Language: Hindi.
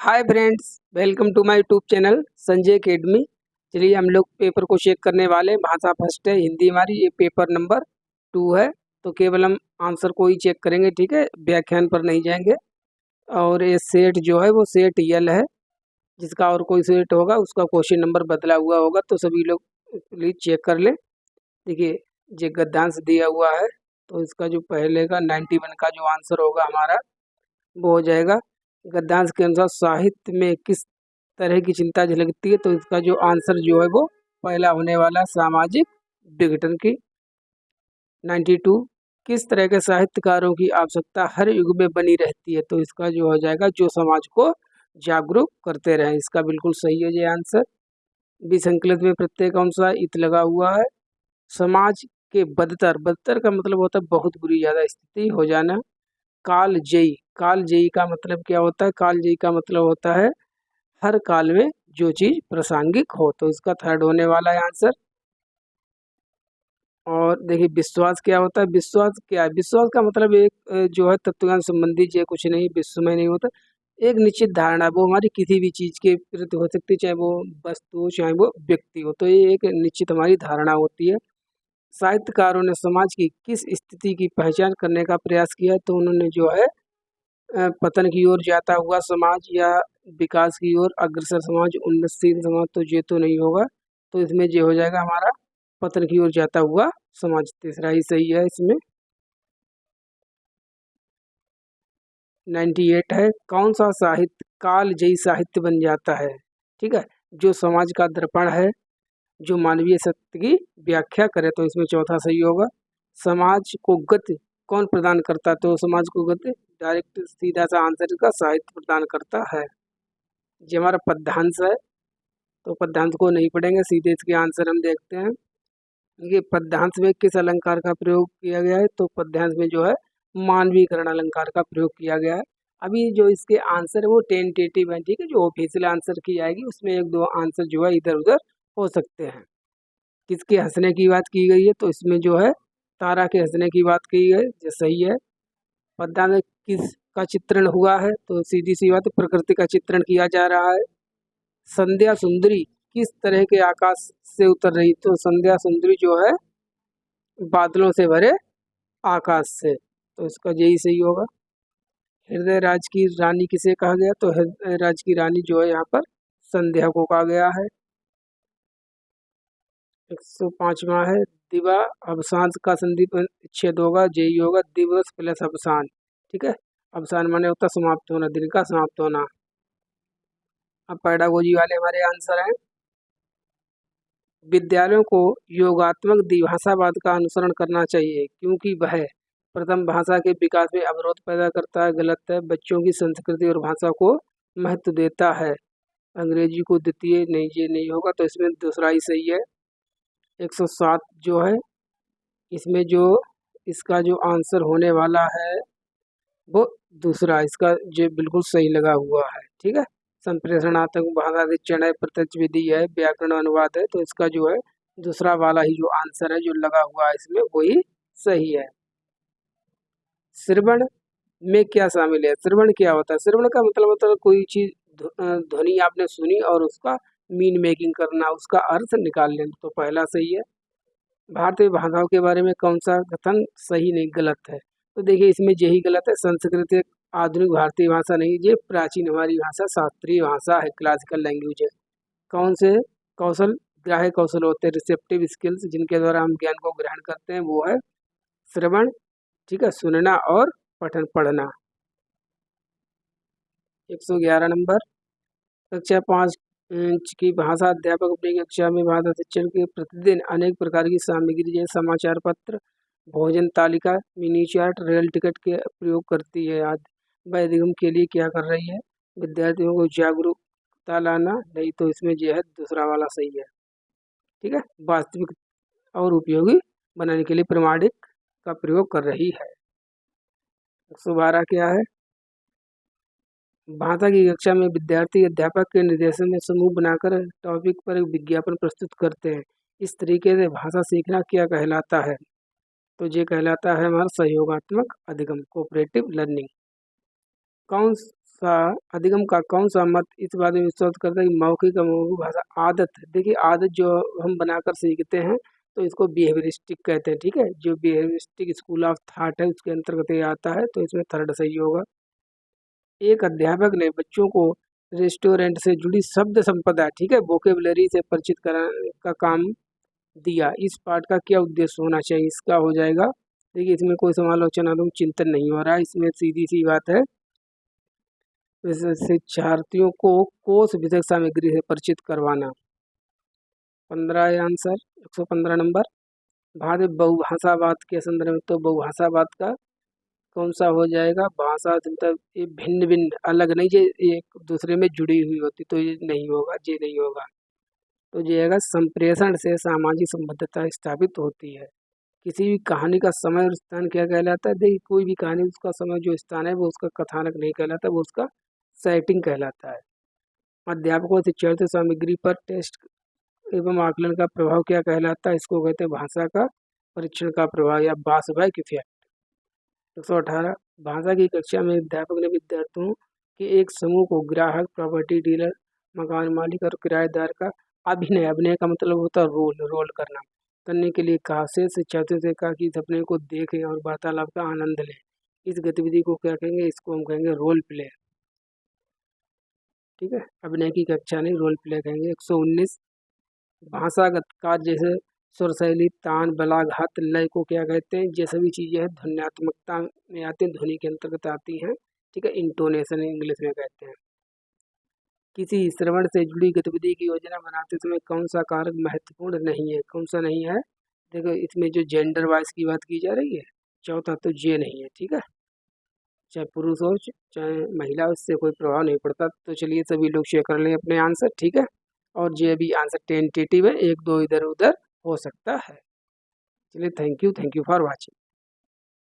Hi friends, welcome to my YouTube channel Sanjay academy. चलिए हम लोग पेपर को चेक करने वाले हैं। भाषा फर्स्ट है, हिंदी हमारी, ये पेपर नंबर 2 है। तो केवल हम आंसर को ही चेक करेंगे, ठीक है, व्याख्यान पर नहीं जाएंगे। और ये सेट जो है वो सेट यल है, जिसका और कोई सेट होगा उसका क्वेश्चन नंबर बदला हुआ होगा, तो सभी लोग प्लीज चेक कर लें। देखिए, ये गद्यांश दिया हुआ है, तो इसका जो पहले का 91 का जो आंसर होगा हमारा वो हो जाएगा। गद्यांश के अनुसार साहित्य में किस तरह की चिंता झलकती है, तो इसका जो आंसर जो है वो पहला होने वाला सामाजिक विघटन की। 92, किस तरह के साहित्यकारों की आवश्यकता हर युग में बनी रहती है, तो इसका जो हो जाएगा जो समाज को जागरूक करते रहे। इसका बिल्कुल सही है ये आंसर। बी संकलित में प्रत्येक अनुसार इत लगा हुआ है। समाज के बदतर, बदतर का मतलब होता है बहुत बुरी ज्यादा स्थिति हो जाना। कालजयी, कालजयी का मतलब क्या होता है? कालजयी का मतलब होता है हर काल में जो चीज प्रासंगिक हो, तो इसका थर्ड होने वाला है आंसर। और देखिए, विश्वास क्या होता है? विश्वास क्या है? विश्वास का मतलब एक जो है तत्वज्ञान संबंधी जो कुछ नहीं, विश्व में नहीं होता। एक निश्चित धारणा, वो हमारी किसी भी चीज के प्रति हो सकती है, चाहे वो वस्तु हो चाहे वो व्यक्ति हो, तो ये एक निश्चित हमारी धारणा होती है। साहित्यकारों ने समाज की किस स्थिति की पहचान करने का प्रयास किया, तो उन्होंने जो है पतन की ओर जाता हुआ समाज या विकास की ओर अग्रसर समाज, उन्नतशील समाज, तो ये तो नहीं होगा। तो इसमें ये हो जाएगा हमारा पतन की ओर जाता हुआ समाज, तीसरा ही सही है इसमें। 98 है, कौन सा साहित्य कालजयी साहित्य बन जाता है? ठीक है, जो समाज का दर्पण है, जो मानवीय सत्य की व्याख्या करे, तो इसमें चौथा सही होगा। समाज को गति कौन प्रदान करता है? तो समाज को गति डायरेक्ट सीधा सा आंसर इसका साहित्य प्रदान करता है। ये हमारा पद्यांश है, तो पद्यांश को नहीं पढ़ेंगे, सीधे इसके आंसर हम देखते हैं। ये पद्यांश में किस अलंकार का प्रयोग किया गया है? तो पद्यांश में जो है मानवीकरण अलंकार का प्रयोग किया गया है। अभी जो इसके आंसर है वो टेंटेटिव है, ठीक है, जो ऑफिशियल आंसर की आएगी उसमें एक दो आंसर जो है इधर उधर हो सकते हैं। किसके हंसने की बात की गई है? तो इसमें जो है तारा के हंसने की बात की गई, जो सही है। पद्यांश में किस का चित्रण हुआ है? तो सीधी सी बात है, प्रकृति का चित्रण किया जा रहा है। संध्या सुंदरी किस तरह के आकाश से उतर रही? तो संध्या सुंदरी जो है बादलों से भरे आकाश से, तो इसका यही सही होगा। हृदय राज की रानी किसे कहा गया? तो हृदय राज की रानी जो है यहाँ पर संध्या को कहा गया है। 105वां है, दिवा अवसान का संधि छेद होगा, यही होगा दिवस प्लस अवसान, ठीक है। अवसान माने होता समाप्त होना, दिन का समाप्त होना। अब पैडागोजी वाले हमारे आंसर हैं। विद्यालयों को योगात्मक द्विभाषावाद का अनुसरण करना चाहिए क्योंकि वह प्रथम भाषा के विकास में अवरोध पैदा करता है। गलत है। बच्चों की संस्कृति और भाषा को महत्व देता है। अंग्रेजी को द्वितीय, नहीं ये नहीं होगा, तो इसमें दूसरा ही सही है। 107 जो है, इसमें जो इसका जो आंसर होने वाला है वो दूसरा, इसका जो बिल्कुल सही लगा हुआ है, ठीक है। संप्रेषणात्मक भाषा शिक्षण है, प्रत्यक्ष विधि है, व्याकरण अनुवाद है, तो इसका जो है दूसरा वाला ही जो आंसर है जो लगा हुआ है इसमें वही सही है। श्रवण में क्या शामिल है? श्रवण क्या होता है? श्रवण का मतलब होता है कोई चीज ध्वनि आपने सुनी और उसका मीन मेकिंग करना, उसका अर्थ निकाल लेना, तो पहला सही है। भारतीय भाषाओं के बारे में कौन सा कथन सही नहीं गलत है? तो देखिए, इसमें यही गलत है। संस्कृत एक आधुनिक भारतीय भाषा नहीं, ये प्राचीन हमारी भाषा, शास्त्रीय भाषा है, क्लासिकल लैंग्वेज है। कौन से कौशल ग्राह्य कौशल होते हैं, रिसेप्टिव स्किल्स, जिनके द्वारा हम ज्ञान को ग्रहण करते हैं, वो है श्रवण, ठीक है, सुनना और पठन पढ़ना। 111 नंबर, कक्षा 5 की भाषा अध्यापक अपनी कक्षा में भाषा शिक्षण के प्रतिदिन अनेक प्रकार की सामग्री जैसे समाचार पत्र, भोजन तालिका, मिनी चार्ट, रेल टिकट के प्रयोग करती है आदि। वह अधिगम के लिए क्या कर रही है? विद्यार्थियों को जागरूकता लाना, नहीं, तो इसमें जो है दूसरा वाला सही है, ठीक है। वास्तविक और उपयोगी बनाने के लिए प्रमाणिक का प्रयोग कर रही है। 112 क्या है? भाषा की कक्षा में विद्यार्थी अध्यापक के निर्देशन में समूह बनाकर टॉपिक पर एक विज्ञापन प्रस्तुत करते हैं। इस तरीके से भाषा सीखना क्या कहलाता है? तो ये कहलाता है हमारा सहयोगात्मक अधिगम, कोऑपरेटिव लर्निंग। कौन सा अधिगम का कौन सा मत इस बात में विश्वास करता है कि मौखिक अमौखिक भाषा आदत है। देखिए आदत जो हम बनाकर सीखते हैं तो इसको बिहेवियरिस्टिक कहते हैं, ठीक है। जो बिहेवियरिस्टिक स्कूल ऑफ थॉट है उसके अंतर्गत ये आता है, तो इसमें थर्ड सही होगा। एक अध्यापक ने बच्चों को रेस्टोरेंट से जुड़ी शब्द संपदा, ठीक है, वोकेबलरी से परिचित कराने का काम दिया। इस पाठ का क्या उद्देश्य होना चाहिए? इसका हो जाएगा, देखिए इसमें कोई समालोचनात्मक चिंतन नहीं हो रहा है, इसमें सीधी सी बात है, शिक्षार्थियों को कोश विषयक सामग्री से परिचित करवाना। 15 आंसर, 115 नंबर। भारत बहुभाषावाद के संदर्भ में, तो बहुभाषावाद का कौन सा हो जाएगा? भाषा मतलब ये भिन्न भिन्न अलग नहीं, ये एक दूसरे में जुड़ी हुई होती, तो ये नहीं होगा, ये नहीं होगा। तो ये आएगा संप्रेषण से सामाजिक संबद्धता स्थापित होती है। किसी भी कहानी का समय और स्थान क्या कहलाता है? देखिए कोई भी कहानी उसका समय जो स्थान है वो उसका कथानक नहीं कहलाता, वो उसका सेटिंग कहलाता है। अध्यापकों शिक्षार्थी सामग्री पर टेस्ट एवं आकलन का प्रभाव क्या कहलाता है? इसको कहते हैं भाषा का परीक्षण का प्रभाव या बासबाइक इफेक्ट। 118 भाषा की कक्षा में अध्यापक ने विद्यार्थियों के एक समूह को ग्राहक, प्रॉपर्टी डीलर, मकान मालिक और किराएदार का अभिनय, अभिनय का मतलब होता है रोल करना, करने के लिए कहा। से शिक्षार्थियों से कहा कि इस अपने को देखें और वार्तालाप का आनंद लें। इस गतिविधि को क्या कहेंगे? इसको हम कहेंगे रोल प्ले, ठीक है। अभिनय की कक्षा नहीं, रोल प्ले कहेंगे। 119 भाषागत कार्य जैसे स्वर शैली, तान, बला, घात, लय को क्या कहते हैं? ये सभी चीजें ध्वन्यात्मकता में आती हैं, ध्वनि के अंतर्गत आती हैं, ठीक है। इंटोनेशन इंग्लिश में कहते हैं। किसी श्रवण से जुड़ी गतिविधि की योजना बनाते समय कौन सा कारक महत्वपूर्ण नहीं है? कौन सा नहीं है? देखो इसमें जो जेंडर वाइज की बात की जा रही है, चौथा तो ये नहीं है, ठीक है। चाहे पुरुष हो चाहे महिला हो, इससे कोई प्रभाव नहीं पड़ता। तो चलिए सभी लोग शेयर कर लें अपने आंसर, ठीक है। और ये भी आंसर टेंटेटिव है, एक दो इधर उधर हो सकता है। चलिए थैंक यू फॉर वॉचिंग।